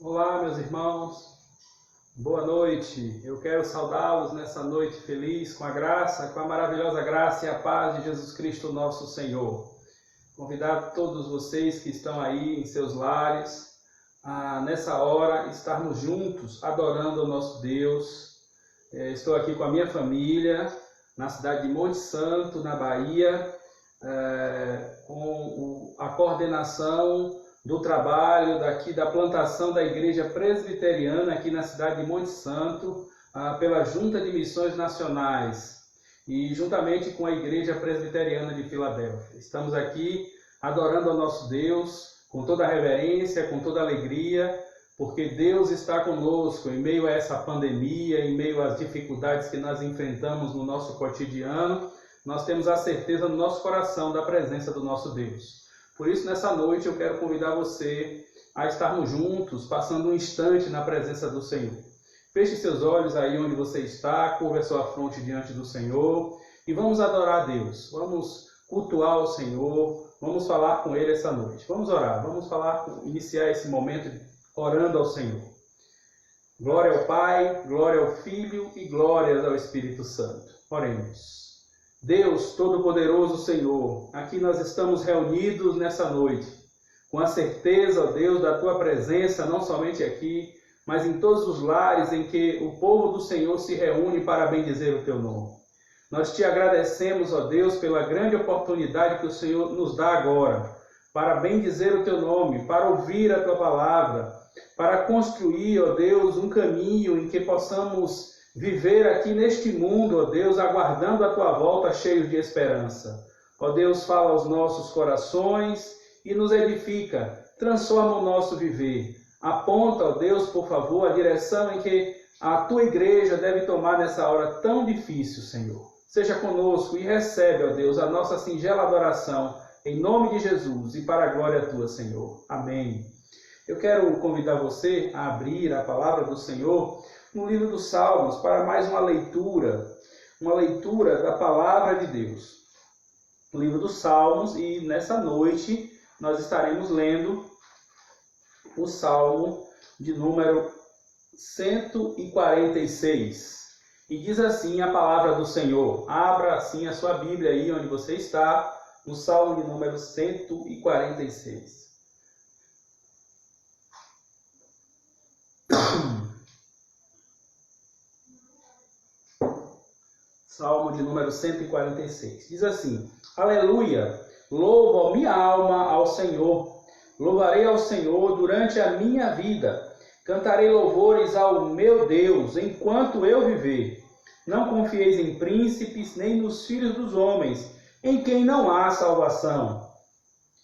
Olá, meus irmãos, boa noite. Eu quero saudá-los nessa noite feliz com a graça, com a maravilhosa graça e a paz de Jesus Cristo, nosso Senhor. Convidar todos vocês que estão aí em seus lares, a nessa hora estarmos juntos adorando o nosso Deus. Estou aqui com a minha família, na cidade de Monte Santo, na Bahia, com a coordenação do trabalho daqui da plantação da Igreja Presbiteriana aqui na cidade de Monte Santo, pela Junta de Missões Nacionais e juntamente com a Igreja Presbiteriana de Filadélfia. Estamos aqui adorando ao nosso Deus com toda a reverência, com toda a alegria, porque Deus está conosco em meio a essa pandemia, em meio às dificuldades que nós enfrentamos no nosso cotidiano. Nós temos a certeza no nosso coração da presença do nosso Deus. Por isso, nessa noite, eu quero convidar você a estarmos juntos, passando um instante na presença do Senhor. Feche seus olhos aí onde você está, curva a sua fronte diante do Senhor e vamos adorar a Deus. Vamos cultuar o Senhor, vamos falar com Ele essa noite. Vamos orar, vamos iniciar esse momento orando ao Senhor. Glória ao Pai, glória ao Filho e glórias ao Espírito Santo. Oremos. Deus Todo-Poderoso Senhor, aqui nós estamos reunidos nessa noite, com a certeza, ó Deus, da Tua presença, não somente aqui, mas em todos os lares em que o povo do Senhor se reúne para bendizer o Teu nome. Nós Te agradecemos, ó Deus, pela grande oportunidade que o Senhor nos dá agora, para bendizer o Teu nome, para ouvir a Tua palavra, para construir, ó Deus, um caminho em que possamos viver aqui neste mundo, ó Deus, aguardando a Tua volta cheios de esperança. Ó Deus, fala aos nossos corações e nos edifica, transforma o nosso viver. Aponta, ó Deus, por favor, a direção em que a Tua igreja deve tomar nessa hora tão difícil, Senhor. Seja conosco e recebe, ó Deus, a nossa singela adoração, em nome de Jesus e para a glória Tua, Senhor. Amém. Eu quero convidar você a abrir a palavra do Senhor no livro dos Salmos, para mais uma leitura da palavra de Deus. No livro dos Salmos, e nessa noite nós estaremos lendo o Salmo de número 146. E diz assim a palavra do Senhor. Abra assim a sua Bíblia aí onde você está, no Salmo de número 146. Salmo de número 146. Diz assim: Aleluia! Louvo a minha alma ao Senhor. Louvarei ao Senhor durante a minha vida. Cantarei louvores ao meu Deus enquanto eu viver. Não confieis em príncipes, nem nos filhos dos homens, em quem não há salvação.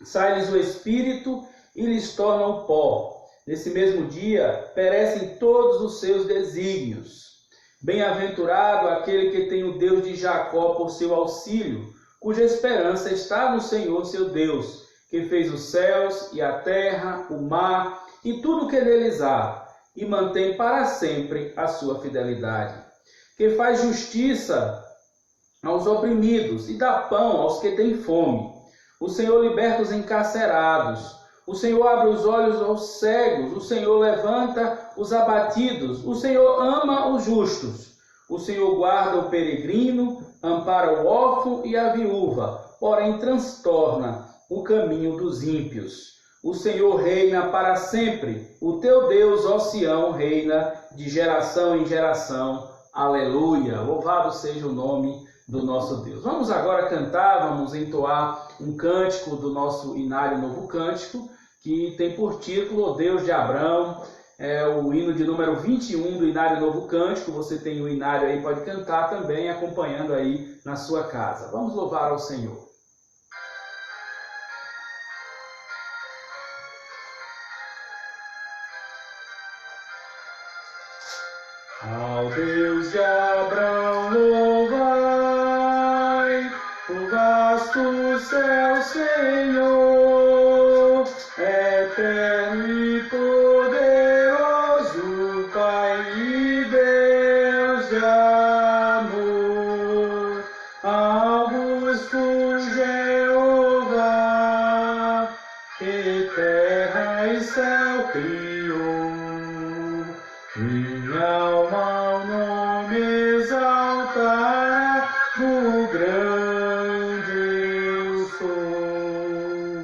Sai-lhes o espírito e lhes torna o pó. Nesse mesmo dia perecem todos os seus desígnios. Bem-aventurado aquele que tem o Deus de Jacó por seu auxílio, cuja esperança está no Senhor seu Deus, que fez os céus e a terra, o mar e tudo o que neles há, e mantém para sempre a sua fidelidade. Que faz justiça aos oprimidos e dá pão aos que têm fome. O Senhor liberta os encarcerados. O Senhor abre os olhos aos cegos, o Senhor levanta os abatidos, o Senhor ama os justos. O Senhor guarda o peregrino, ampara o órfão e a viúva, porém transtorna o caminho dos ímpios. O Senhor reina para sempre, o teu Deus, ó Sião, reina de geração em geração. Aleluia! Louvado seja o nome do nosso Deus. Vamos agora cantar, vamos entoar um cântico do nosso Inário Novo Cântico, que tem por título O Deus de Abraão. É o hino de número 21 do Inário Novo Cântico. Você tem o Inário aí, pode cantar também, acompanhando aí na sua casa. Vamos louvar ao Senhor. Ao Deus de Abraão louvai, o vasto céu, Senhor, eterno e poderoso, Pai e Deus de amor. Augusto Jeová, que terra e céu criou. Minha alma ao nome exaltará, do grande eu sou.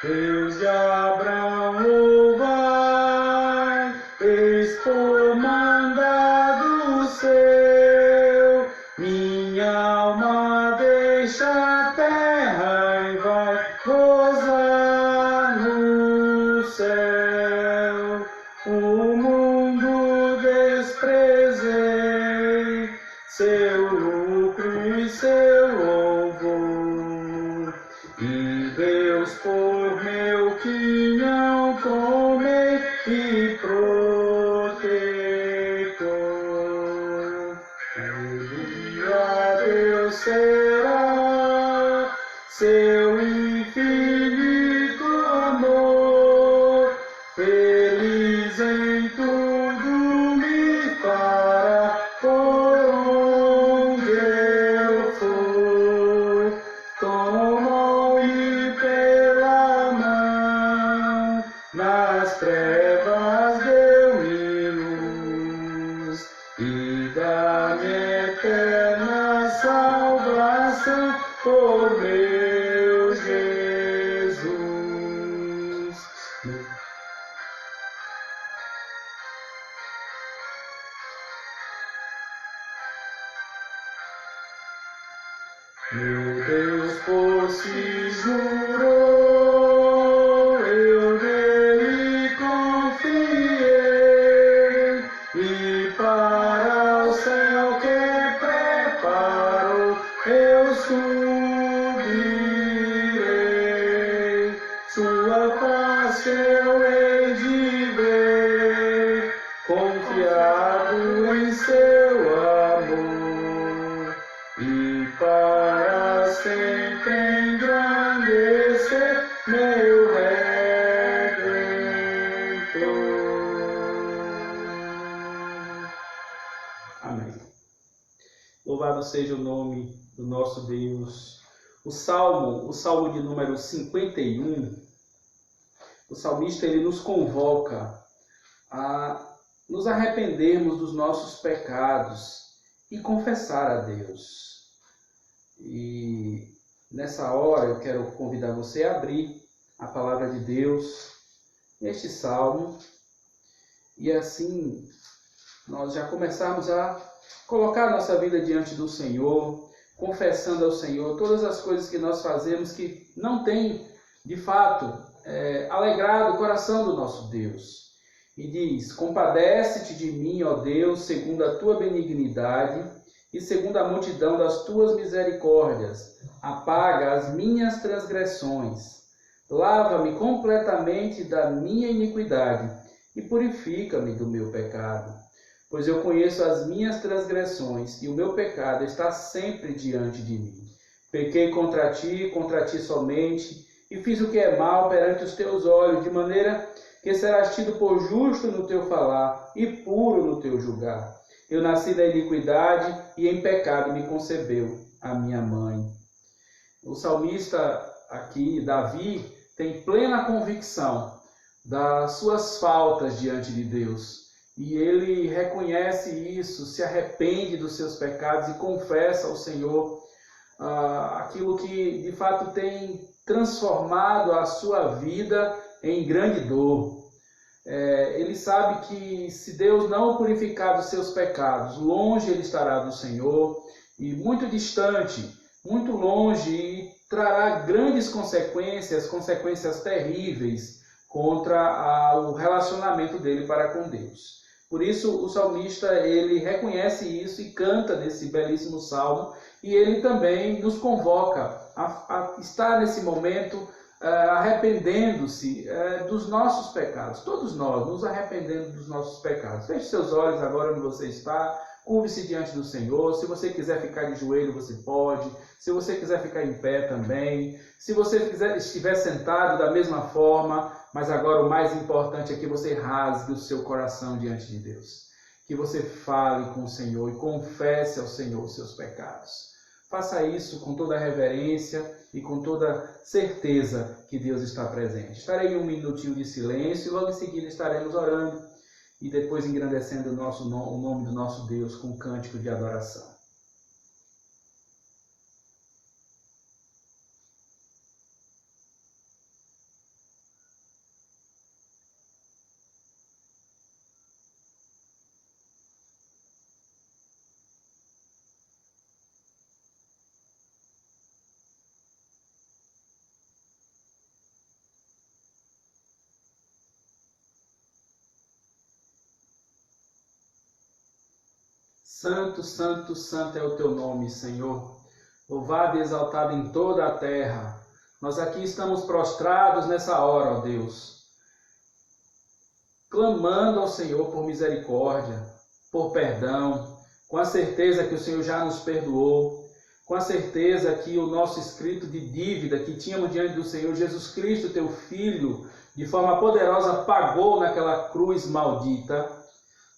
Deus de Abraão louvai, eis por mandado seu. Minha alma deixa a terra e vai gozar no céu. O mundo desprezei, seu lucro e seu louvor. E Deus por meu quinhão tomei e protetor. Ele a Deus será seu infinito amor. Feliz em tudo me fará por onde eu for. Tomou-me pela mão, nas trevas deu-me luz, e dá-me eterna salvação por meu Jesus. Meu Deus por si jurou, eu nele confiei, e para o céu que preparou eu subirei. Sua face eu hei de ver, confiado em seu amor, e para sempre engrandecer meu Redentor. Amém. Louvado seja o nome do nosso Deus. O Salmo de número 51, o salmista ele nos convoca a nos arrependermos dos nossos pecados e confessar a Deus. E nessa hora eu quero convidar você a abrir a palavra de Deus neste salmo e assim nós já começarmos a colocar a nossa vida diante do Senhor, confessando ao Senhor todas as coisas que nós fazemos que não tem de fato alegrado o coração do nosso Deus. E diz: compadece-te de mim, ó Deus, segundo a tua benignidade e segundo a multidão das tuas misericórdias. Apaga as minhas transgressões. Lava-me completamente da minha iniquidade e purifica-me do meu pecado. Pois eu conheço as minhas transgressões e o meu pecado está sempre diante de mim. Pequei contra ti somente, e fiz o que é mal perante os teus olhos, de maneira que serás tido por justo no teu falar e puro no teu julgar. Eu nasci da iniquidade e em pecado me concebeu a minha mãe. O salmista aqui, Davi, tem plena convicção das suas faltas diante de Deus. E ele reconhece isso, se arrepende dos seus pecados e confessa ao Senhor aquilo que de fato tem transformado a sua vida em grande dor. Ele sabe que se Deus não o purificar dos seus pecados, longe ele estará do Senhor e muito distante, muito longe, e trará grandes consequências terríveis contra o relacionamento dele para com Deus. Por isso o salmista ele reconhece isso e canta nesse belíssimo salmo, e ele também nos convoca a estar nesse momento arrependendo-se dos nossos pecados. Todos nós nos arrependendo dos nossos pecados. Feche seus olhos agora onde você está, curve-se diante do Senhor. Se você quiser ficar de joelho, você pode. Se você quiser ficar em pé também. Se você estiver sentado da mesma forma, mas agora o mais importante é que você rasgue o seu coração diante de Deus. Que você fale com o Senhor e confesse ao Senhor os seus pecados. Faça isso com toda a reverência e com toda certeza que Deus está presente. Estarei em um minutinho de silêncio e logo em seguida estaremos orando. e depois engrandecendo o nome do nosso Deus com um cântico de adoração. Santo, santo, santo é o teu nome, Senhor. Louvado e exaltado em toda a terra. Nós aqui estamos prostrados nessa hora, ó Deus, clamando ao Senhor por misericórdia, por perdão, com a certeza que o Senhor já nos perdoou, com a certeza que o nosso escrito de dívida que tínhamos diante do Senhor Jesus Cristo, teu Filho, de forma poderosa pagou naquela cruz maldita.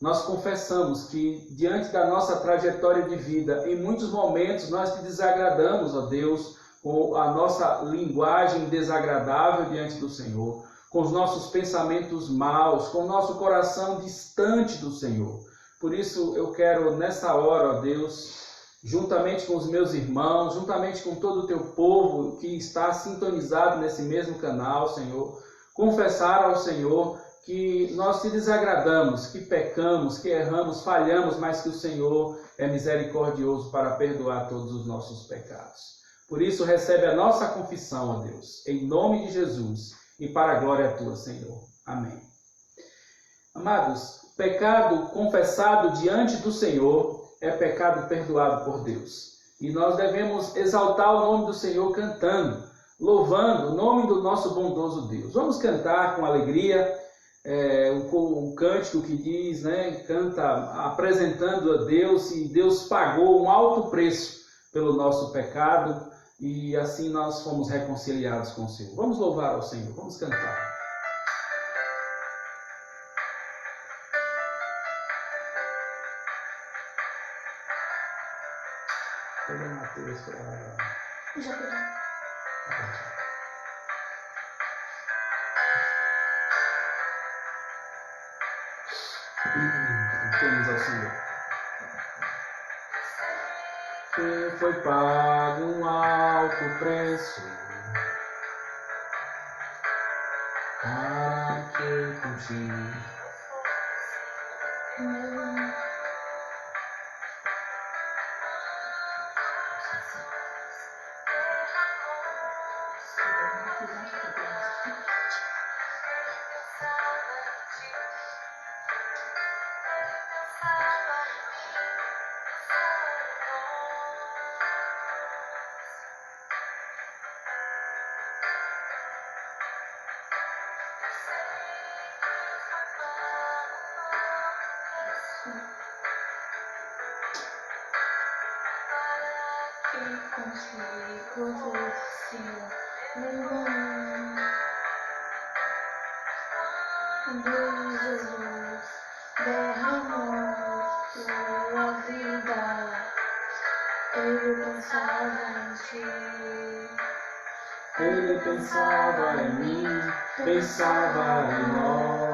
Nós confessamos que, diante da nossa trajetória de vida, em muitos momentos nós te desagradamos, ó Deus, com a nossa linguagem desagradável diante do Senhor, com os nossos pensamentos maus, com o nosso coração distante do Senhor. Por isso eu quero, nessa hora, ó Deus, juntamente com os meus irmãos, juntamente com todo o teu povo que está sintonizado nesse mesmo canal, Senhor, confessar ao Senhor que nós te desagradamos, que pecamos, que erramos, falhamos, mas que o Senhor é misericordioso para perdoar todos os nossos pecados. Por isso, recebe a nossa confissão, ó Deus, em nome de Jesus e para a glória tua, Senhor. Amém. Amados, pecado confessado diante do Senhor é pecado perdoado por Deus. E nós devemos exaltar o nome do Senhor cantando, louvando o nome do nosso bondoso Deus. Vamos cantar com alegria. Um cântico que diz, canta apresentando a Deus, e Deus pagou um alto preço pelo nosso pecado, e assim nós fomos reconciliados com o Senhor. Vamos louvar ao Senhor, vamos cantar. Pega Mateus para... Já pegou. Cantemos ao Senhor. Que foi pago um alto preço para que contigo contigo fosse levando quando Jesus derramou sua vida, ele pensava em ti. Ele pensava em mim, pensava em nós.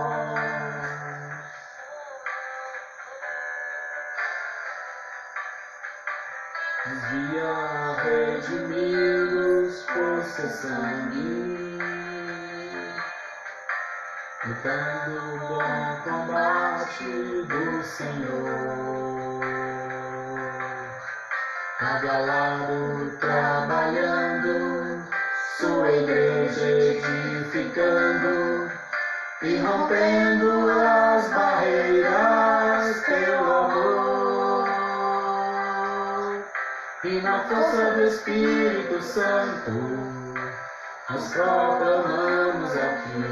Via redimidos por seu sangue, lutando o bom combate do Senhor. Cada lado trabalhando, sua igreja edificando e rompendo as barreiras pelo amor. E na força do Espírito Santo, nós proclamamos aqui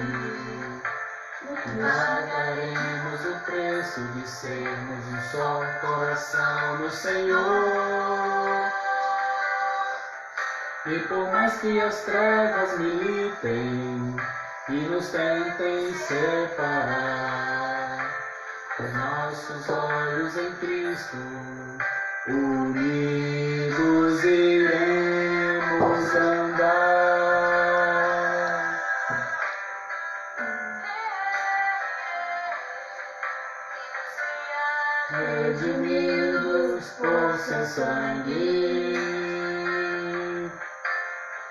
que pagaremos o preço de sermos um só coração no Senhor. E por mais que as trevas militem e nos tentem separar, os nossos olhos em Cristo, unidos iremos andar. redimidos por seu sangue,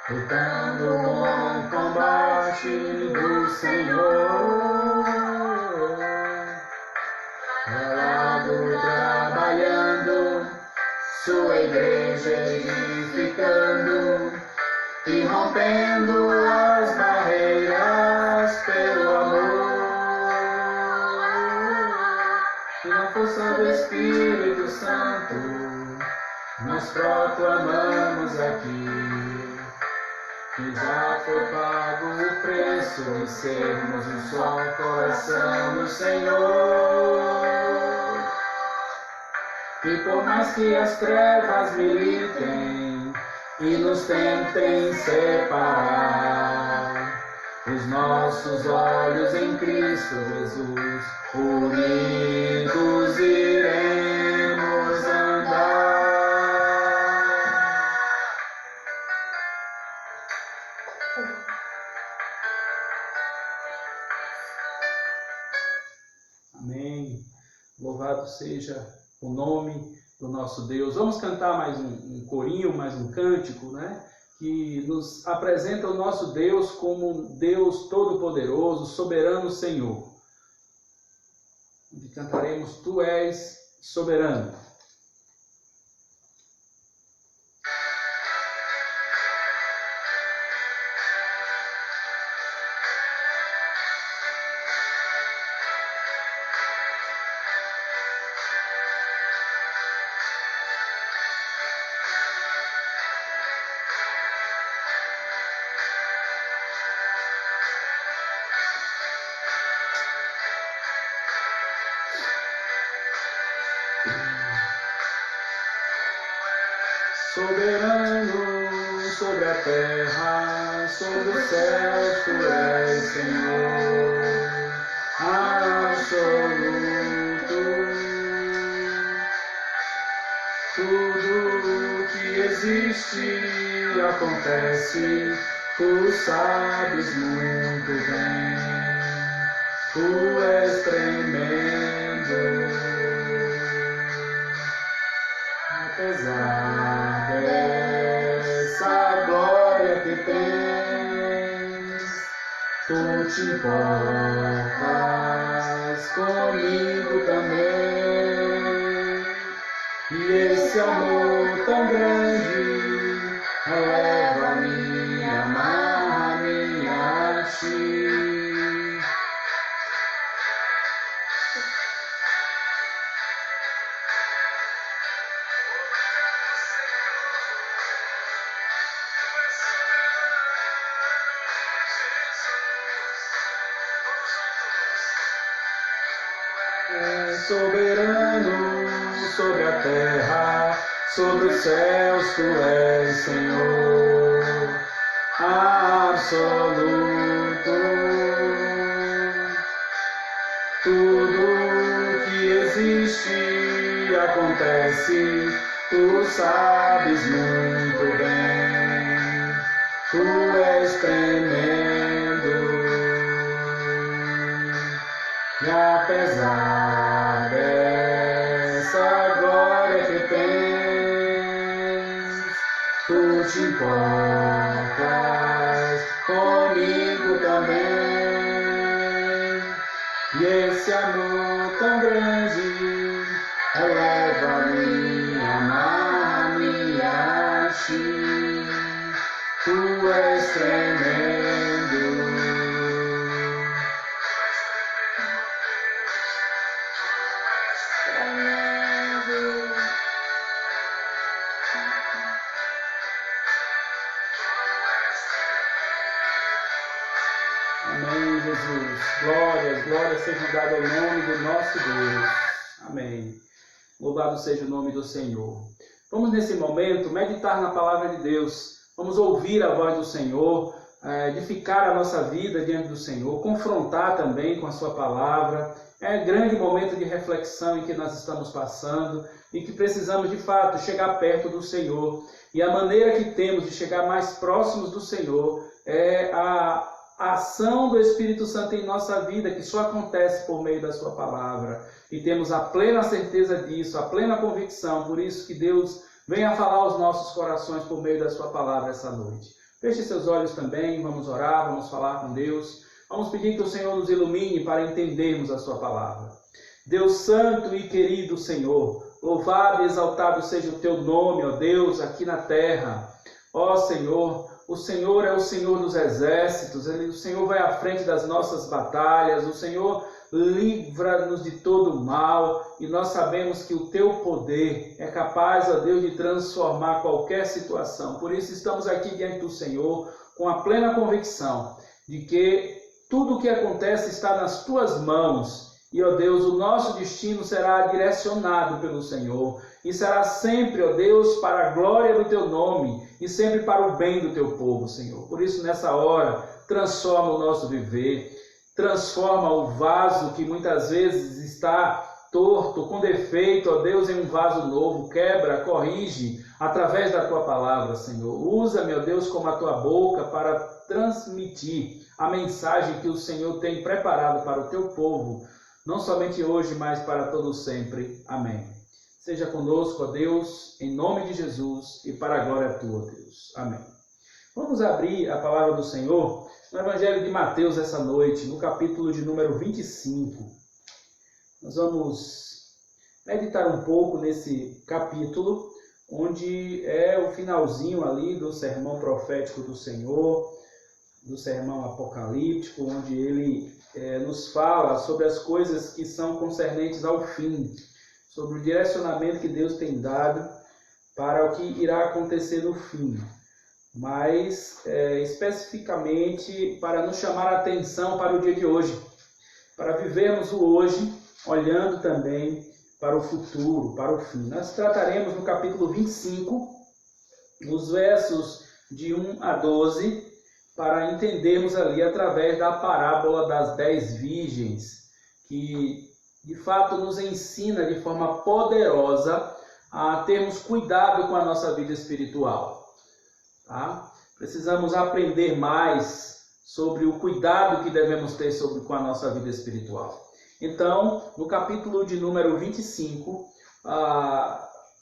lutando o bom combate do Senhor, ralado trabalhando, sua igreja edificando e rompendo as barreiras pelo amor. E na força do Espírito Santo, nós proclamamos aqui que já foi pago o preço de sermos um só coração no Senhor. E por mais que as trevas militem e nos tentem separar, os nossos olhos em Cristo Jesus, unidos iremos andar. Amém. Louvado seja o nome do nosso Deus. Vamos cantar mais um corinho, mais um cântico, né? Que nos apresenta o nosso Deus como um Deus todo-poderoso, soberano Senhor. E cantaremos Tu és soberano. Soberano sobre a terra, sobre os céus, Tu és Senhor absoluto. Tudo que existe acontece, Tu sabes muito bem. Tu és tremendo, apesar dessa glória que tens, Tu te importas comigo também. E esse amor tão grande eleva-me, amarra-me a Ti. Soberano sobre a terra, sobre os céus, Tu és Senhor absoluto. Tudo que existe acontece, Tu sabes muito bem. Tu és tremendo, e apesar dessa glória que tens, Tu te importas comigo também. E esse amor tão grande eleva-me, amarra-me a Ti. Tu és tremendo. Amém, Jesus. Glórias sejam dadas ao nome do nosso Deus. Amém. Louvado seja o nome do Senhor. Vamos nesse momento meditar na palavra de Deus. Vamos ouvir a voz do Senhor, edificar a nossa vida diante do Senhor, confrontar também com a sua palavra. É um grande momento de reflexão em que nós estamos passando e que precisamos de fato chegar perto do Senhor. E a maneira que temos de chegar mais próximos do Senhor é ação do Espírito Santo em nossa vida, que só acontece por meio da sua palavra. E temos a plena certeza disso, a plena convicção. Por isso que Deus venha falar aos nossos corações por meio da sua palavra essa noite. Feche seus olhos também, vamos orar, vamos falar com Deus. Vamos pedir que o Senhor nos ilumine para entendermos a sua palavra. Deus santo e querido Senhor, louvado e exaltado seja o teu nome, ó Deus, aqui na terra. Ó Senhor, o Senhor é o Senhor dos exércitos, o Senhor vai à frente das nossas batalhas, o Senhor livra-nos de todo o mal, e nós sabemos que o teu poder é capaz, ó Deus, de transformar qualquer situação. Por isso estamos aqui diante do Senhor com a plena convicção de que tudo o que acontece está nas tuas mãos. E, ó Deus, o nosso destino será direcionado pelo Senhor. E será sempre, ó Deus, para a glória do teu nome e sempre para o bem do teu povo, Senhor. Por isso, nessa hora, transforma o nosso viver, transforma o vaso que muitas vezes está torto, com defeito, ó Deus, em um vaso novo. Quebra, corrige através da tua palavra, Senhor. Usa, meu Deus, como a tua boca para transmitir a mensagem que o Senhor tem preparado para o teu povo, não somente hoje, mas para todo sempre. Amém. Seja conosco, ó Deus, em nome de Jesus e para a glória tua, Deus. Amém. Vamos abrir a palavra do Senhor no Evangelho de Mateus essa noite, no capítulo de número 25. Nós vamos meditar um pouco nesse capítulo, onde é o finalzinho ali do sermão profético do Senhor, do sermão apocalíptico, onde ele nos fala sobre as coisas que são concernentes ao fim, sobre o direcionamento que Deus tem dado para o que irá acontecer no fim, mas especificamente para nos chamar a atenção para o dia de hoje, para vivermos o hoje, olhando também para o futuro, para o fim. Nós trataremos no capítulo 25, os versos de 1 a 12, para entendermos ali através da parábola das 10 virgens, que de fato nos ensina de forma poderosa a termos cuidado com a nossa vida espiritual. Tá? Precisamos aprender mais sobre o cuidado que devemos ter com a nossa vida espiritual. Então, no capítulo de número 25,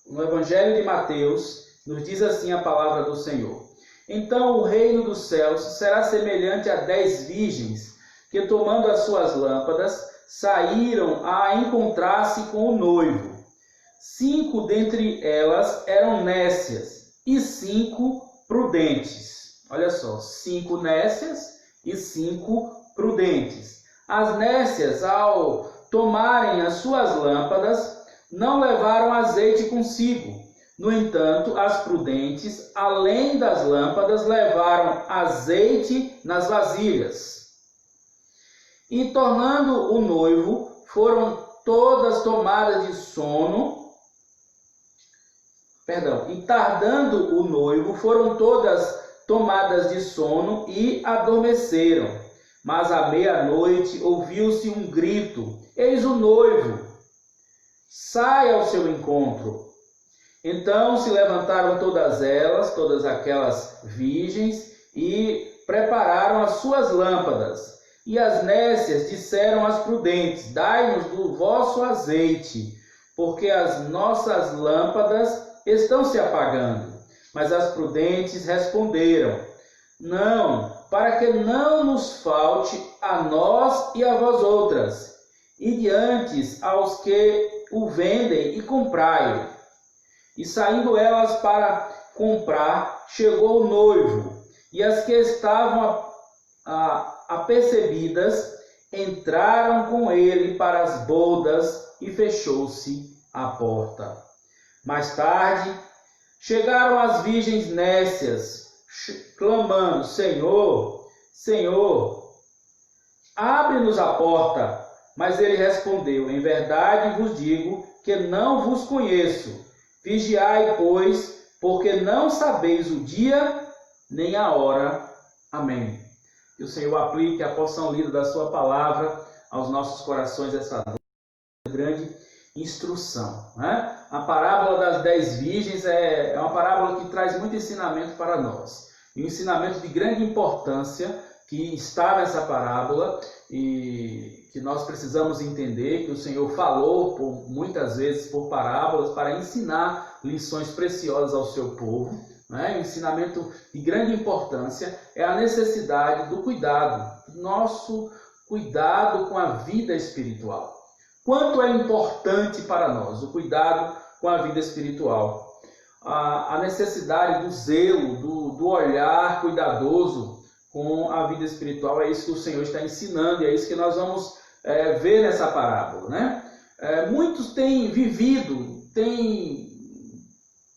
no Evangelho de Mateus, nos diz assim a palavra do Senhor. Então o reino dos céus será semelhante a 10 virgens, que tomando as suas lâmpadas, saíram a encontrar-se com o noivo. 5 dentre elas eram nécias e 5 prudentes. Olha só, 5 nécias e 5 prudentes. As nécias, ao tomarem as suas lâmpadas, não levaram azeite consigo. No entanto, as prudentes, além das lâmpadas, levaram azeite nas vasilhas. E tornando o noivo, foram todas tomadas de sono. E tardando o noivo, foram todas tomadas de sono e adormeceram. Mas à meia-noite ouviu-se um grito: eis o noivo, sai ao seu encontro. Então se levantaram todas elas, todas aquelas virgens, e prepararam as suas lâmpadas. E as nécias disseram às prudentes: dai-nos do vosso azeite, porque as nossas lâmpadas estão se apagando. Mas as prudentes responderam: não, para que não nos falte a nós e a vós outras, e diante aos que o vendem e comprai-o. E saindo elas para comprar, chegou o noivo, e as que estavam apercebidas entraram com ele para as bodas, e fechou-se a porta. Mais tarde, chegaram as virgens nécias, clamando: Senhor, Senhor, abre-nos a porta. Mas ele respondeu: em verdade vos digo que não vos conheço. Vigiai, pois, porque não sabeis o dia nem a hora. Amém. Que o Senhor aplique a porção lida da sua palavra aos nossos corações essa noite. Grande instrução, né? A parábola das 10 virgens é uma parábola que traz muito ensinamento para nós. E um ensinamento de grande importância que está nessa parábola e que nós precisamos entender que o Senhor falou muitas vezes por parábolas para ensinar lições preciosas ao seu povo. Um ensinamento de grande importância é a necessidade do cuidado, nosso cuidado com a vida espiritual. Quanto é importante para nós o cuidado com a vida espiritual? A necessidade do zelo, do olhar cuidadoso com a vida espiritual, é isso que o Senhor está ensinando e é isso que nós vamos ver nessa parábola, né? Muitos têm vivido, têm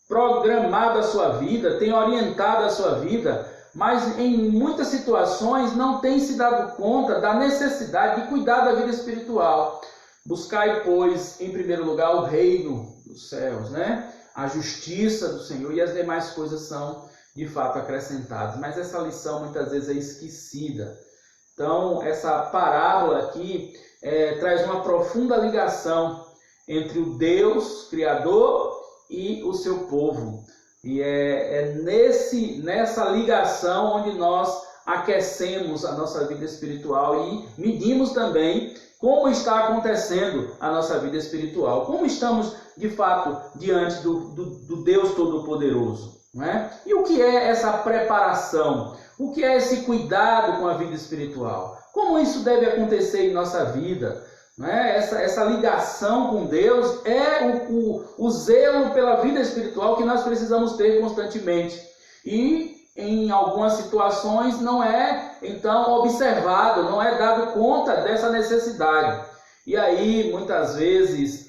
programado a sua vida, têm orientado a sua vida, mas em muitas situações não têm se dado conta da necessidade de cuidar da vida espiritual. Buscai, pois, em primeiro lugar o reino dos céus, né? A justiça do Senhor, e as demais coisas são de fato acrescentadas. Mas essa lição muitas vezes é esquecida. Então, essa parábola aqui traz uma profunda ligação entre o Deus Criador e o seu povo. E nessa ligação onde nós aquecemos a nossa vida espiritual e medimos também como está acontecendo a nossa vida espiritual, como estamos de fato diante do Deus Todo-Poderoso, não é? E o que é essa preparação? O que é esse cuidado com a vida espiritual? Como isso deve acontecer em nossa vida? Não é? Essa ligação com Deus é o zelo pela vida espiritual que nós precisamos ter constantemente. E em algumas situações não é, então, observado, não é dado conta dessa necessidade. E aí, muitas vezes,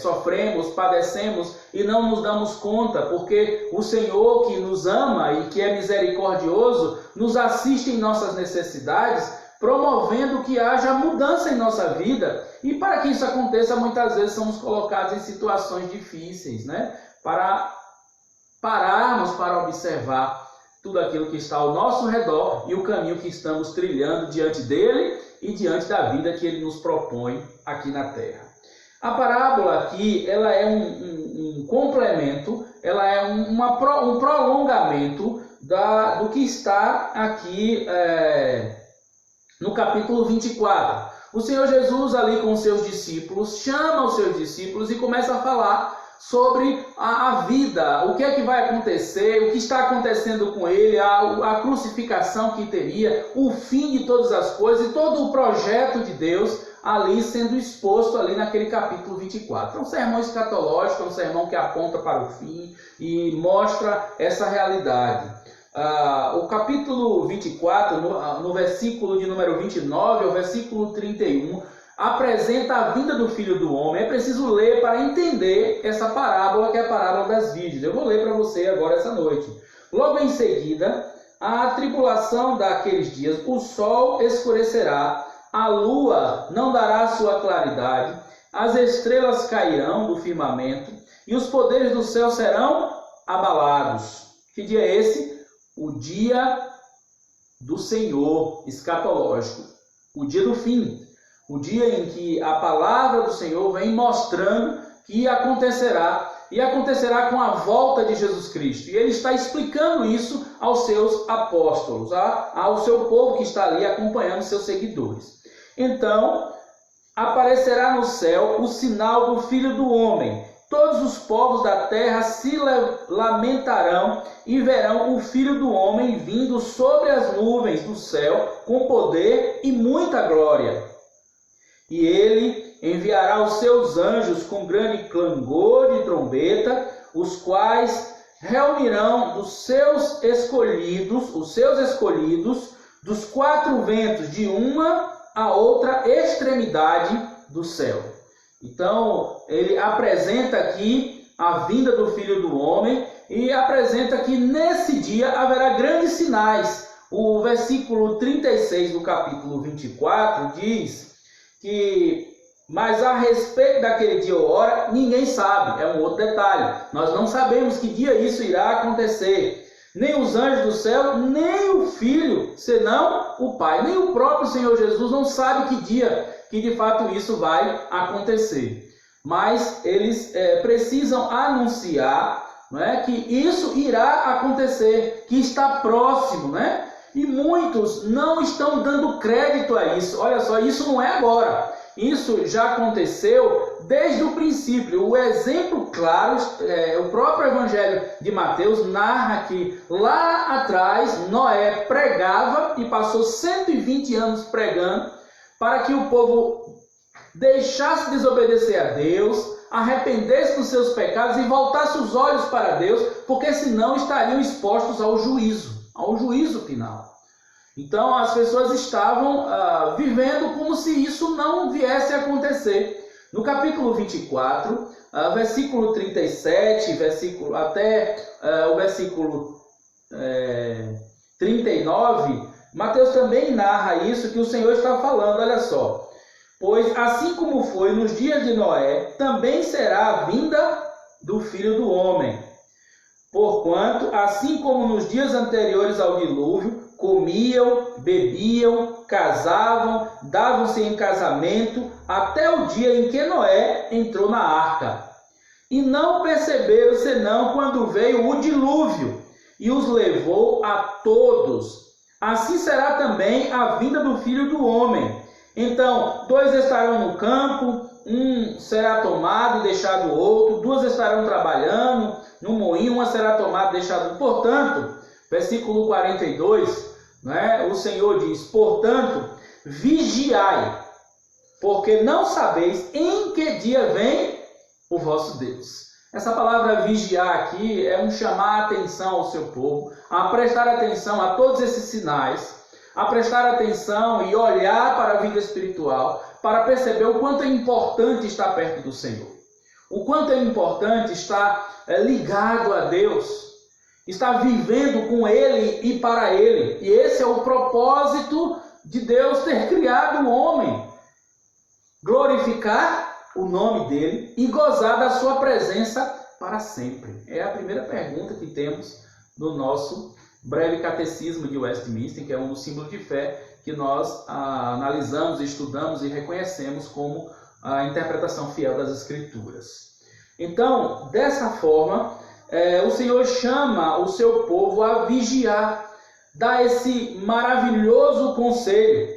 sofremos, padecemos e não nos damos conta, porque o Senhor que nos ama e que é misericordioso, nos assiste em nossas necessidades, promovendo que haja mudança em nossa vida. E para que isso aconteça, muitas vezes somos colocados em situações difíceis, né? Para pararmos para observar tudo aquilo que está ao nosso redor e o caminho que estamos trilhando diante dele e diante da vida que ele nos propõe aqui na terra. A parábola aqui, ela é um complemento, ela é um prolongamento do que está aqui no capítulo 24. O Senhor Jesus ali com os seus discípulos, chama os seus discípulos e começa a falar sobre a vida, o que é que vai acontecer, o que está acontecendo com ele, a crucificação que teria, o fim de todas as coisas e todo o projeto de Deus ali sendo exposto ali naquele capítulo 24. É um sermão escatológico, é um sermão que aponta para o fim e mostra essa realidade. O capítulo 24, no versículo de número 29 ao versículo 31, apresenta a vinda do Filho do Homem. É preciso ler para entender essa parábola, que é a parábola das virgens. Eu vou ler para você agora essa noite. Logo em seguida, a tribulação daqueles dias, o sol escurecerá, a lua não dará sua claridade, as estrelas cairão do firmamento e os poderes do céu serão abalados. Que dia é esse? O dia do Senhor escatológico, o dia do fim. O dia em que a palavra do Senhor vem mostrando que acontecerá, e acontecerá com a volta de Jesus Cristo. E ele está explicando isso aos seus apóstolos, ao seu povo que está ali acompanhando seus seguidores. Então, aparecerá no céu o sinal do Filho do Homem. Todos os povos da terra se lamentarão e verão o Filho do Homem vindo sobre as nuvens do céu com poder e muita glória. E ele enviará os seus anjos com grande clangor de trombeta, os quais reunirão os seus escolhidos dos quatro ventos, de uma a outra extremidade do céu. Então, ele apresenta aqui a vinda do Filho do Homem e apresenta que nesse dia haverá grandes sinais. O versículo 36 do capítulo 24 diz mas a respeito daquele dia ou hora, ninguém sabe. É um outro detalhe. Nós não sabemos que dia isso irá acontecer. Nem os anjos do céu, nem o Filho, senão o Pai. Nem o próprio Senhor Jesus não sabe que dia que de fato isso vai acontecer. Mas eles precisam anunciar, não é, que isso irá acontecer, que está próximo, né? E muitos não estão dando crédito a isso. Olha só, isso não é agora. Isso já aconteceu desde o princípio. O exemplo claro, o próprio Evangelho de Mateus narra que lá atrás Noé pregava e passou 120 anos pregando para que o povo deixasse desobedecer a Deus, arrependesse dos seus pecados e voltasse os olhos para Deus, porque senão estariam expostos ao juízo final. Então as pessoas estavam vivendo como se isso não viesse a acontecer. No capítulo 24, versículo 37, até o versículo 39, Mateus também narra isso que o Senhor está falando, olha só. Pois assim como foi nos dias de Noé, também será a vinda do Filho do Homem. Porquanto, assim como nos dias anteriores ao dilúvio, comiam, bebiam, casavam, davam-se em casamento, até o dia em que Noé entrou na arca. E não perceberam senão quando veio o dilúvio e os levou a todos. Assim será também a vinda do Filho do Homem. Então, 2 estarão no campo, um será tomado e deixado o outro, 2 estarão trabalhando no moinho, uma será tomada e deixada. Portanto, versículo 42, o Senhor diz, portanto, vigiai, porque não sabeis em que dia vem o vosso Deus. Essa palavra vigiar aqui é um chamar a atenção ao seu povo, a prestar atenção a todos esses sinais, a prestar atenção e olhar para a vida espiritual, para perceber o quanto é importante estar perto do Senhor. O quanto é importante estar ligado a Deus, estar vivendo com Ele e para Ele. E esse é o propósito de Deus ter criado o homem. Glorificar o nome dEle e gozar da sua presença para sempre. É a primeira pergunta que temos no nosso breve catecismo de Westminster, que é um dos símbolos de fé que nós analisamos, estudamos e reconhecemos como a interpretação fiel das Escrituras. Então, dessa forma, o Senhor chama o seu povo a vigiar, dá esse maravilhoso conselho,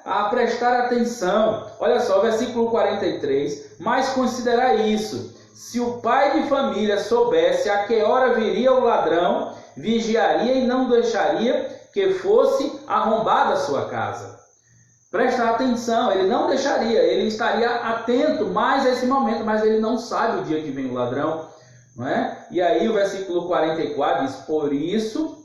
a prestar atenção. Olha só, versículo 43, mas considerai isso, se o pai de família soubesse a que hora viria o ladrão, vigiaria e não deixaria que fosse arrombada a sua casa. Presta atenção, ele não deixaria, ele estaria atento mais a esse momento, mas ele não sabe o dia que vem o ladrão. E aí o versículo 44 diz, por isso,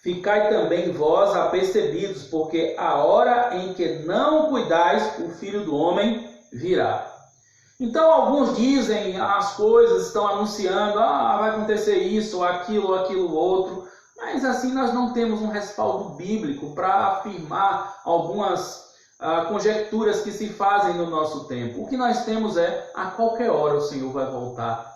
ficai também vós apercebidos, porque a hora em que não cuidais, o Filho do Homem virá. Então alguns dizem, as coisas estão anunciando, vai acontecer isso, aquilo, outro, mas assim nós não temos um respaldo bíblico para afirmar algumas conjecturas que se fazem no nosso tempo. O que nós temos é, a qualquer hora o Senhor vai voltar,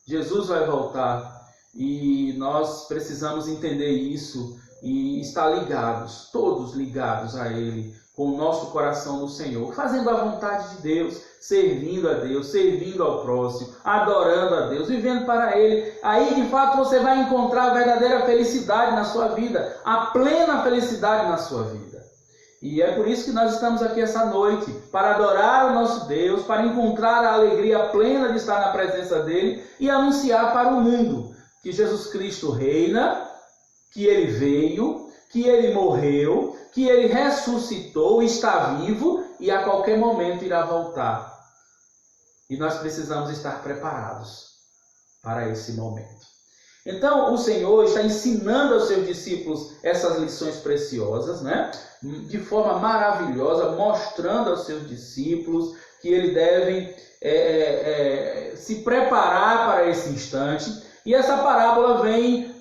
Jesus vai voltar, e nós precisamos entender isso e estar ligados, todos ligados a Ele, com o nosso coração no Senhor, fazendo a vontade de Deus, servindo a Deus, servindo ao próximo, adorando a Deus, vivendo para Ele. Aí, de fato, você vai encontrar a verdadeira felicidade na sua vida, a plena felicidade na sua vida. E é por isso que nós estamos aqui essa noite, para adorar o nosso Deus, para encontrar a alegria plena de estar na presença dEle e anunciar para o mundo que Jesus Cristo reina, que Ele veio, que Ele morreu, que Ele ressuscitou, está vivo e a qualquer momento irá voltar. E nós precisamos estar preparados para esse momento. Então, o Senhor está ensinando aos seus discípulos essas lições preciosas, de forma maravilhosa, mostrando aos seus discípulos que eles devem se preparar para esse instante. E essa parábola vem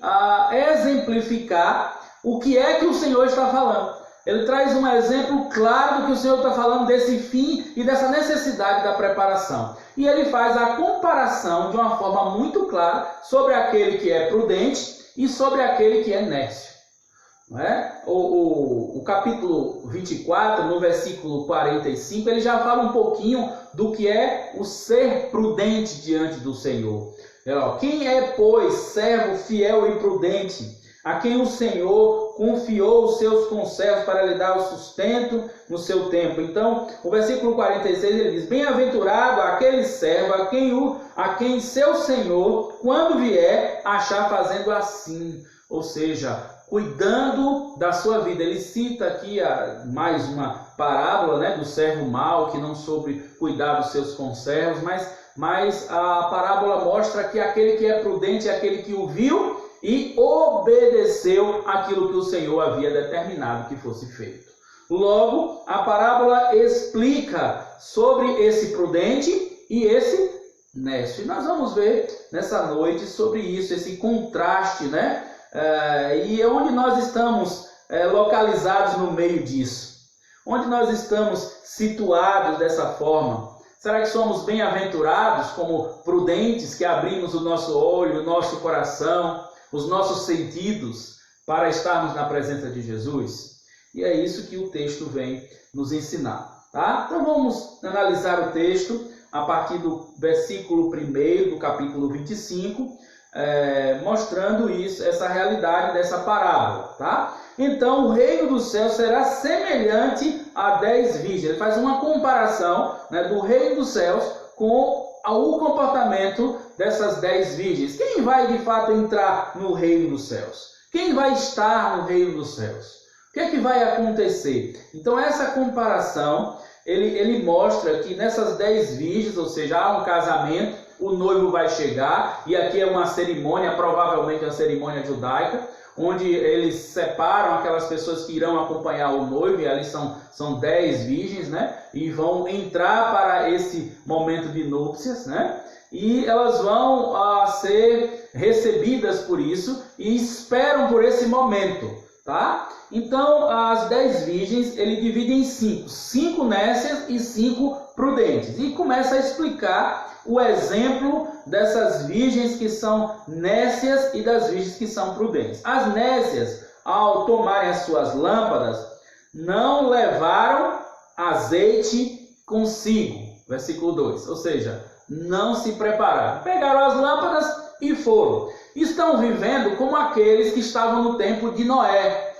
exemplificar o que é que o Senhor está falando. Ele traz um exemplo claro do que o Senhor está falando desse fim e dessa necessidade da preparação. E ele faz a comparação de uma forma muito clara sobre aquele que é prudente e sobre aquele que é nécio. O capítulo 24, no versículo 45, ele já fala um pouquinho do que é o ser prudente diante do Senhor. Quem é, pois, servo fiel e prudente, a quem o Senhor confiou os seus conservos para lhe dar o sustento no seu tempo. Então, o versículo 46 ele diz: bem-aventurado aquele servo a quem seu Senhor, quando vier, achar fazendo assim. Ou seja, cuidando da sua vida. Ele cita aqui mais uma parábola, né, do servo mau que não soube cuidar dos seus conservos, mas a parábola mostra que aquele que é prudente é aquele que o viu e obedeceu aquilo que o Senhor havia determinado que fosse feito. Logo, a parábola explica sobre esse prudente e esse nécio. E nós vamos ver nessa noite sobre isso, esse contraste, né? E onde nós estamos localizados no meio disso? Onde nós estamos situados dessa forma? Será que somos bem-aventurados como prudentes que abrimos o nosso olho, o nosso coração, os nossos sentidos para estarmos na presença de Jesus? E é isso que o texto vem nos ensinar, tá? Então vamos analisar o texto a partir do versículo 1 do capítulo 25, mostrando isso, essa realidade dessa parábola, tá? Então o reino do céu será semelhante a 10 virgens. Ele faz uma comparação, né, do reino dos céus com o comportamento dessas 10 virgens. Quem vai de fato entrar no reino dos céus? Quem vai estar no reino dos céus? O que é que vai acontecer? Então essa comparação, ele mostra que nessas 10 virgens, ou seja, há um casamento, o noivo vai chegar, e aqui é uma cerimônia, provavelmente uma cerimônia judaica, onde eles separam aquelas pessoas que irão acompanhar o noivo, e ali são 10 virgens, né? E vão entrar para esse momento de núpcias, né? E elas vão ser recebidas por isso e esperam por esse momento, tá? Então, as 10 virgens, ele divide em 5. 5 nécias e 5 prudentes. E começa a explicar o exemplo dessas virgens que são nécias e das virgens que são prudentes. As nécias, ao tomarem as suas lâmpadas, não levaram azeite consigo. Versículo 2. Ou seja, não se prepararam. Pegaram as lâmpadas e foram. Estão vivendo como aqueles que estavam no tempo de Noé,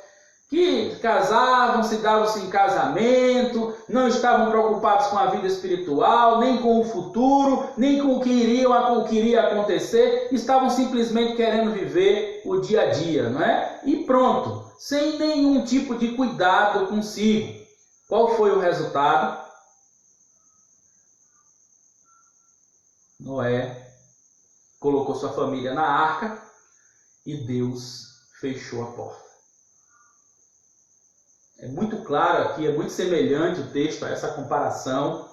que casavam, se davam-se em casamento, não estavam preocupados com a vida espiritual, nem com o futuro, nem com o que iria acontecer, estavam simplesmente querendo viver o dia a dia, não é? E pronto, sem nenhum tipo de cuidado consigo. Qual foi o resultado? Noé colocou sua família na arca e Deus fechou a porta. É muito claro aqui, é muito semelhante o texto a essa comparação,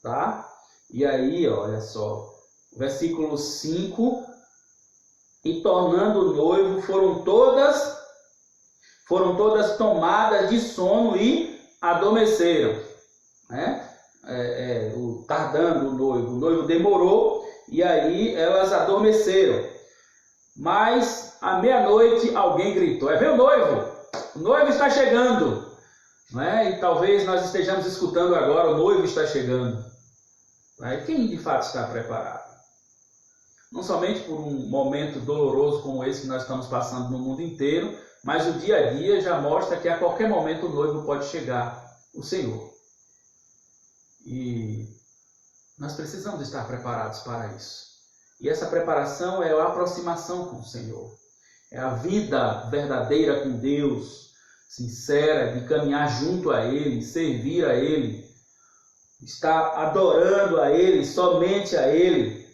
tá? E aí, olha só, versículo 5, e tornando o noivo, foram todas tomadas de sono e adormeceram, né? Tardando o noivo demorou, e aí elas adormeceram. Mas à meia-noite alguém gritou: vem o noivo! O noivo está chegando, né? E talvez nós estejamos escutando agora: o noivo está chegando. Quem de fato está preparado? Não somente por um momento doloroso como esse que nós estamos passando no mundo inteiro, mas o dia a dia já mostra que a qualquer momento o noivo pode chegar, o Senhor. E nós precisamos estar preparados para isso. E essa preparação é a aproximação com o Senhor. É a vida verdadeira com Deus, sincera, de caminhar junto a Ele, servir a Ele, estar adorando a Ele, somente a Ele,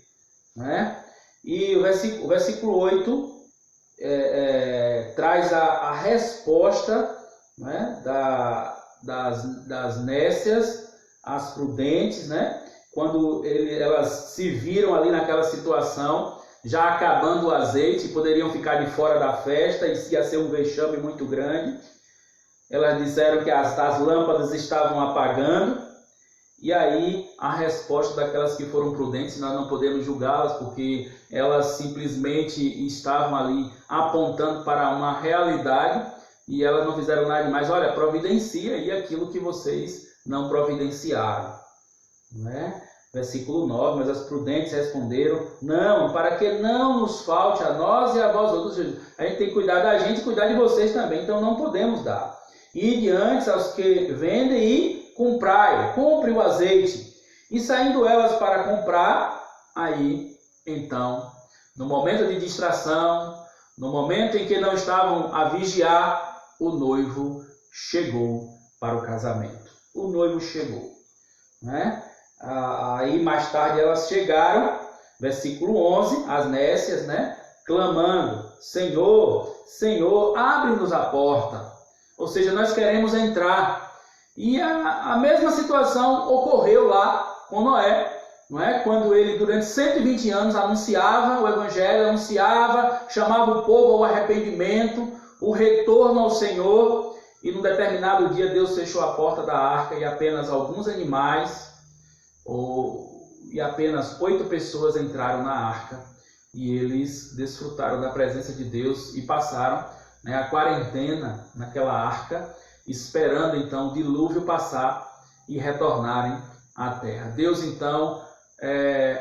né? E o versículo 8 traz a resposta, né, das nécias às prudentes, né? Quando elas se viram ali naquela situação, já acabando o azeite, poderiam ficar de fora da festa, e ia ser um vexame muito grande. Elas disseram que as lâmpadas estavam apagando, e aí a resposta daquelas que foram prudentes, nós não podemos julgá-las, porque elas simplesmente estavam ali apontando para uma realidade, e elas não fizeram nada demais. Olha, providencia aí aquilo que vocês não providenciaram, né? Versículo 9, mas as prudentes responderam, não, para que não nos falte a nós e a vós outros. A gente tem que cuidar da gente e cuidar de vocês também, então não podemos dar. Ide antes aos que vendem e comprai, compre o azeite. E saindo elas para comprar, aí, então, no momento de distração, no momento em que não estavam a vigiar, o noivo chegou para o casamento. O noivo chegou, né? Aí mais tarde elas chegaram, versículo 11, as nécias, né? Clamando, Senhor, Senhor, abre-nos a porta. Ou seja, nós queremos entrar. E a mesma situação ocorreu lá com Noé, não é? Quando ele durante 120 anos anunciava o evangelho, anunciava, chamava o povo ao arrependimento, o retorno ao Senhor, e num determinado dia Deus fechou a porta da arca e apenas alguns animais e apenas 8 pessoas entraram na arca, e eles desfrutaram da presença de Deus e passaram, né, a quarentena naquela arca, esperando então o dilúvio passar e retornarem à terra. Deus então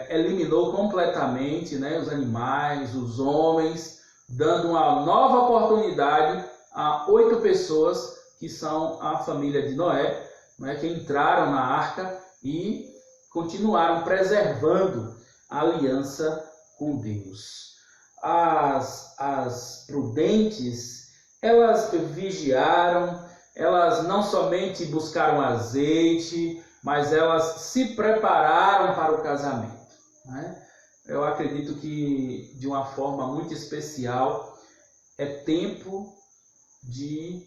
eliminou completamente, né, os animais, os homens, dando uma nova oportunidade a 8 pessoas que são a família de Noé, né, que entraram na arca e continuaram preservando a aliança com Deus. As prudentes, elas vigiaram, elas não somente buscaram azeite, mas elas se prepararam para o casamento, né? Eu acredito que, de uma forma muito especial, é tempo de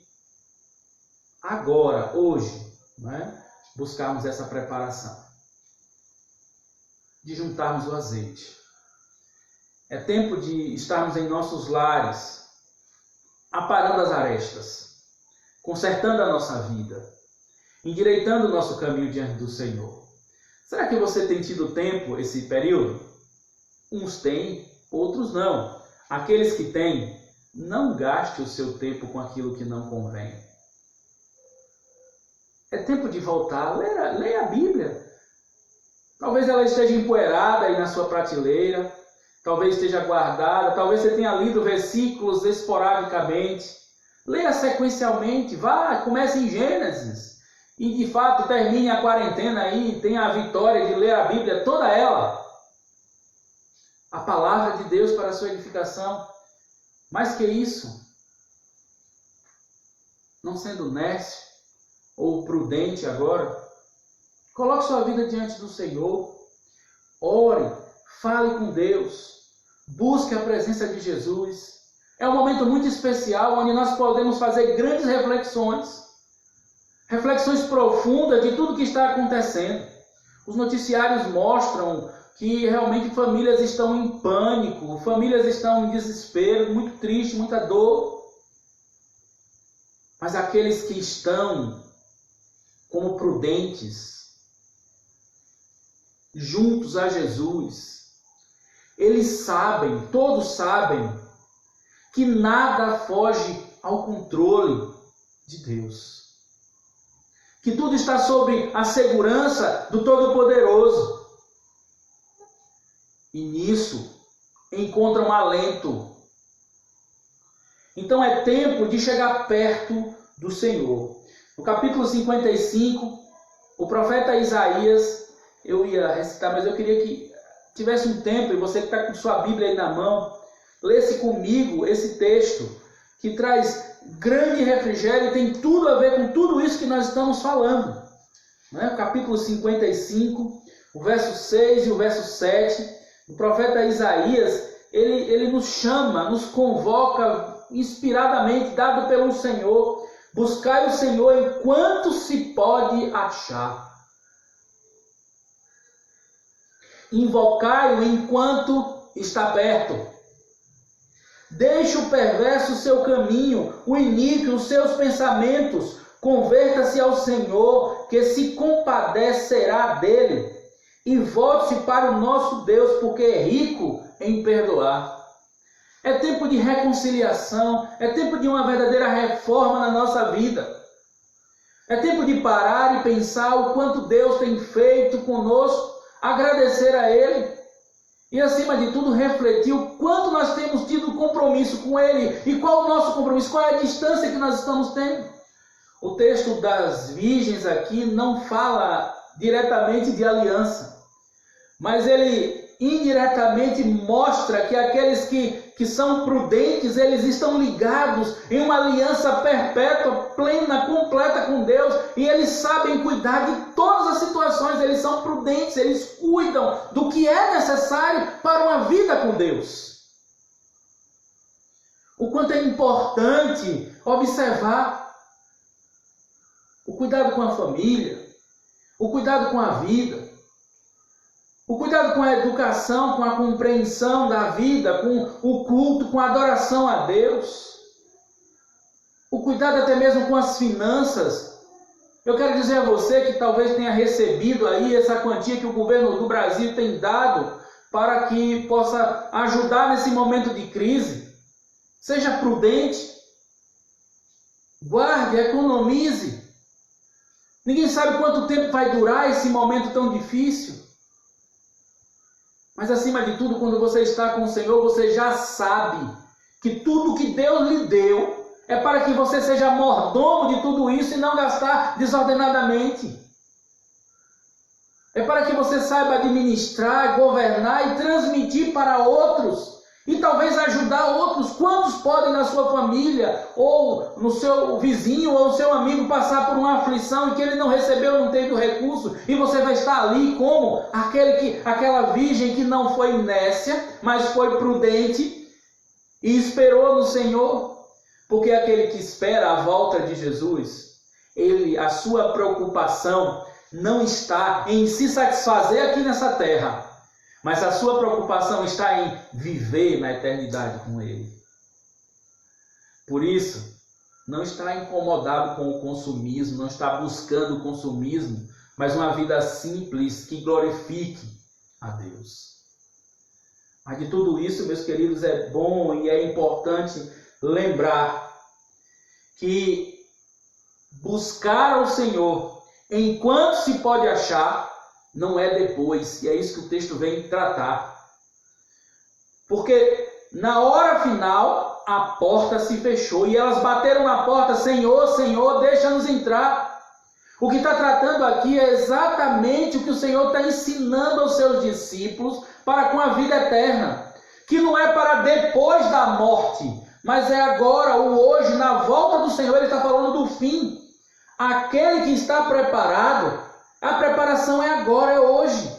agora, hoje, né, buscarmos essa preparação, de juntarmos o azeite. É tempo de estarmos em nossos lares, aparando as arestas, consertando a nossa vida, endireitando o nosso caminho diante do Senhor. Será que você tem tido tempo esse período? Uns têm, outros não. Aqueles que têm, não gaste o seu tempo com aquilo que não convém. É tempo de voltar, leia a Bíblia. Talvez ela esteja empoeirada aí na sua prateleira, talvez esteja guardada, talvez você tenha lido versículos esporadicamente. Leia sequencialmente, comece em Gênesis e de fato termine a quarentena aí, tenha a vitória de ler a Bíblia toda ela. A palavra de Deus para a sua edificação. Mais que isso, não sendo nécio ou prudente agora, coloque sua vida diante do Senhor, ore, fale com Deus, busque a presença de Jesus. É um momento muito especial onde nós podemos fazer grandes reflexões profundas de tudo que está acontecendo. Os noticiários mostram que realmente famílias estão em pânico, famílias estão em desespero, muito triste, muita dor. Mas aqueles que estão como prudentes, juntos a Jesus, eles sabem, todos sabem, que nada foge ao controle de Deus. Que tudo está sob a segurança do Todo-Poderoso. E nisso encontram alento. Então é tempo de chegar perto do Senhor. No capítulo 55, o profeta Isaías, eu ia recitar, mas eu queria que tivesse um tempo, e você que está com sua Bíblia aí na mão, lesse comigo esse texto, que traz grande refrigério e tem tudo a ver com tudo isso que nós estamos falando. Né? O capítulo 55, o verso 6 e o verso 7, o profeta Isaías, ele nos chama, nos convoca inspiradamente, dado pelo Senhor. Buscai o Senhor enquanto se pode achar. Invocai-o enquanto está perto. Deixe o perverso o seu caminho, o iníquo os seus pensamentos. Converta-se ao Senhor, que se compadecerá dele. E volte-se para o nosso Deus, porque é rico em perdoar. É tempo de reconciliação, é tempo de uma verdadeira reforma na nossa vida. É tempo de parar e pensar o quanto Deus tem feito conosco agradecer a Ele e, acima de tudo, refletir o quanto nós temos tido compromisso com Ele e qual o nosso compromisso, qual é a distância que nós estamos tendo. O texto das virgens aqui não fala diretamente de aliança, mas ele indiretamente mostra que aqueles que são prudentes, eles estão ligados em uma aliança perpétua, plena, completa com Deus, e eles sabem cuidar de todas as situações, eles são prudentes, eles cuidam do que é necessário para uma vida com Deus. O quanto é importante observar o cuidado com a família, o cuidado com a vida, o cuidado com a educação, com a compreensão da vida, com o culto, com a adoração a Deus. O cuidado até mesmo com as finanças. Eu quero dizer a você que talvez tenha recebido aí essa quantia que o governo do Brasil tem dado para que possa ajudar nesse momento de crise. Seja prudente. Guarde, economize. Ninguém sabe quanto tempo vai durar esse momento tão difícil. Mas acima de tudo, quando você está com o Senhor, você já sabe que tudo que Deus lhe deu é para que você seja mordomo de tudo isso e não gastar desordenadamente. É para que você saiba administrar, governar e transmitir para outros. E talvez ajudar outros. Quantos podem na sua família, ou no seu vizinho, ou no seu amigo passar por uma aflição e que ele não recebeu, não teve o recurso, e você vai estar ali como aquela virgem que não foi nécia, mas foi prudente e esperou no Senhor? Porque aquele que espera a volta de Jesus, a sua preocupação não está em se satisfazer aqui nessa terra, mas a sua preocupação está em viver na eternidade com Ele. Por isso, não está incomodado com o consumismo, não está buscando o consumismo, mas uma vida simples que glorifique a Deus. Mas de tudo isso, meus queridos, é bom e é importante lembrar que buscar ao Senhor enquanto se pode achar, não é depois, e é isso que o texto vem tratar. Porque na hora final, a porta se fechou e elas bateram na porta: Senhor, Senhor, deixa-nos entrar. O que está tratando aqui é exatamente o que o Senhor está ensinando aos seus discípulos para com a vida eterna, que não é para depois da morte, mas é agora, o hoje, na volta do Senhor. Ele está falando do fim. Aquele que está preparado, a preparação é agora, é hoje.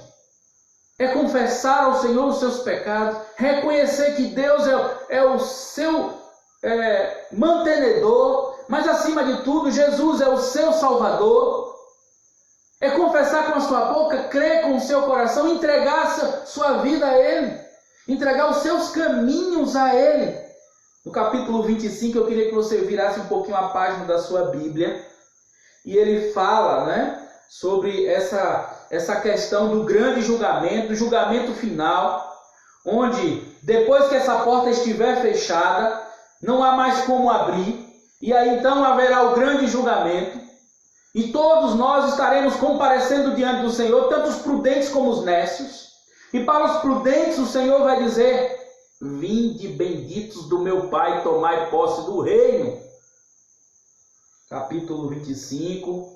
É confessar ao Senhor os seus pecados, reconhecer que Deus é o seu mantenedor, mas acima de tudo, Jesus é o seu Salvador. É confessar com a sua boca, crer com o seu coração, entregar sua vida a Ele, entregar os seus caminhos a Ele. No capítulo 25, eu queria que você virasse um pouquinho a página da sua Bíblia, e ele fala, sobre essa questão do grande julgamento, do julgamento final, onde depois que essa porta estiver fechada, não há mais como abrir, e aí então haverá o grande julgamento, e todos nós estaremos comparecendo diante do Senhor, tanto os prudentes como os nécios, e para os prudentes o Senhor vai dizer: vinde benditos do meu Pai, tomai posse do reino. Capítulo 25,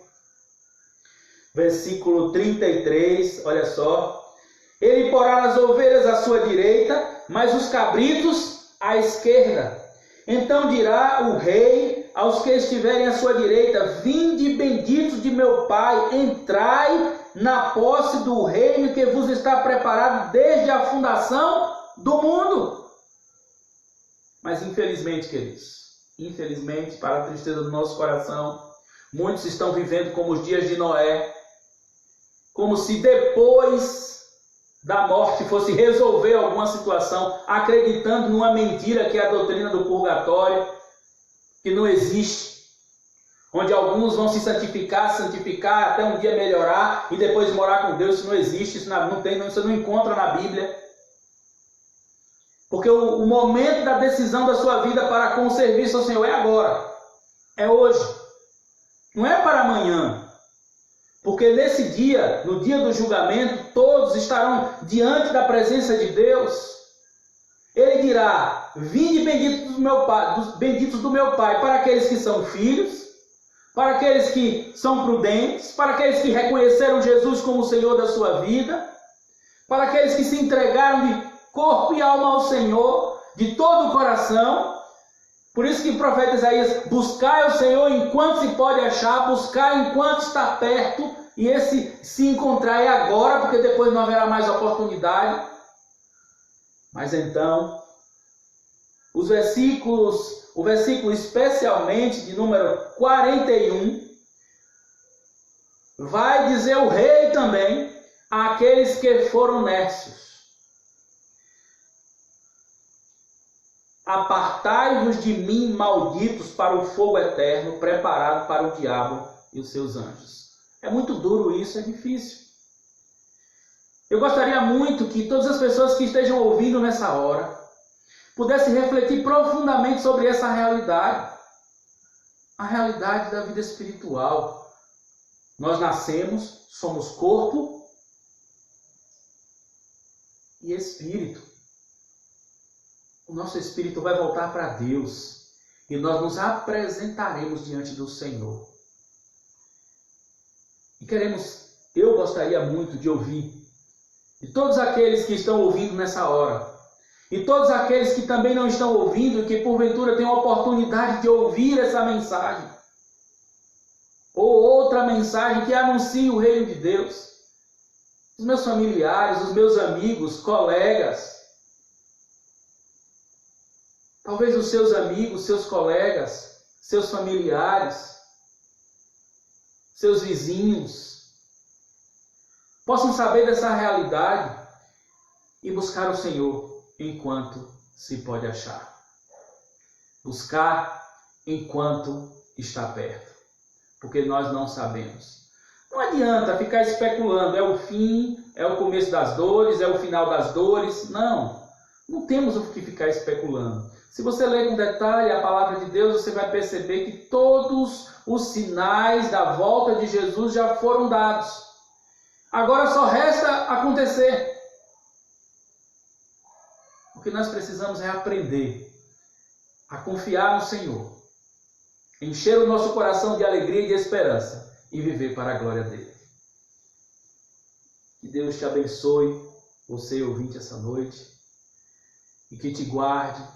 versículo 33, olha só. Ele porá as ovelhas à sua direita, mas os cabritos à esquerda. Então dirá o rei aos que estiverem à sua direita: vinde benditos de meu Pai, entrai na posse do reino que vos está preparado desde a fundação do mundo. Mas infelizmente, queridos, infelizmente, para a tristeza do nosso coração, muitos estão vivendo como os dias de Noé, como se depois da morte fosse resolver alguma situação, acreditando numa mentira que é a doutrina do purgatório, que não existe, onde alguns vão se santificar até um dia melhorar e depois morar com Deus. Isso não existe, isso você não encontra na Bíblia. Porque o momento da decisão da sua vida para com o serviço ao Senhor é agora, é hoje, não é para amanhã. Porque nesse dia, no dia do julgamento, todos estarão diante da presença de Deus. Ele dirá: vinde benditos do meu Pai, para aqueles que são filhos, para aqueles que são prudentes, para aqueles que reconheceram Jesus como o Senhor da sua vida, para aqueles que se entregaram de corpo e alma ao Senhor, de todo o coração. Por isso que o profeta Isaías: buscai o Senhor enquanto se pode achar, buscai enquanto está perto, e esse se encontrar é agora, porque depois não haverá mais oportunidade. Mas então, o versículo especialmente de número 41, vai dizer o rei também àqueles que foram nércios: apartai-vos de mim, malditos, para o fogo eterno, preparado para o diabo e os seus anjos. É muito duro isso, é difícil. Eu gostaria muito que todas as pessoas que estejam ouvindo nessa hora pudessem refletir profundamente sobre essa realidade. A realidade da vida espiritual. Nós nascemos, somos corpo e espírito. O nosso espírito vai voltar para Deus e nós nos apresentaremos diante do Senhor. E eu gostaria muito de ouvir de todos aqueles que estão ouvindo nessa hora, e todos aqueles que também não estão ouvindo e que porventura têm a oportunidade de ouvir essa mensagem, ou outra mensagem que anuncie o reino de Deus. Os meus familiares, os meus amigos, colegas, talvez os seus amigos, seus colegas, seus familiares, seus vizinhos, possam saber dessa realidade e buscar o Senhor enquanto se pode achar. Buscar enquanto está perto. Porque nós não sabemos. Não adianta ficar especulando, é o fim, é o começo das dores, é o final das dores. Não temos o que ficar especulando. Se você ler com detalhe a palavra de Deus, você vai perceber que todos os sinais da volta de Jesus já foram dados. Agora só resta acontecer. O que nós precisamos é aprender a confiar no Senhor, encher o nosso coração de alegria e de esperança e viver para a glória dele. Que Deus te abençoe, você ouvinte, essa noite, e que te guarde,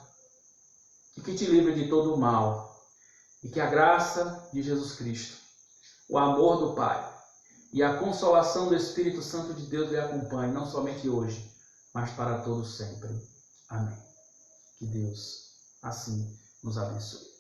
e que te livre de todo o mal, e que a graça de Jesus Cristo, o amor do Pai e a consolação do Espírito Santo de Deus lhe acompanhe, não somente hoje, mas para todos sempre. Amém. Que Deus assim nos abençoe.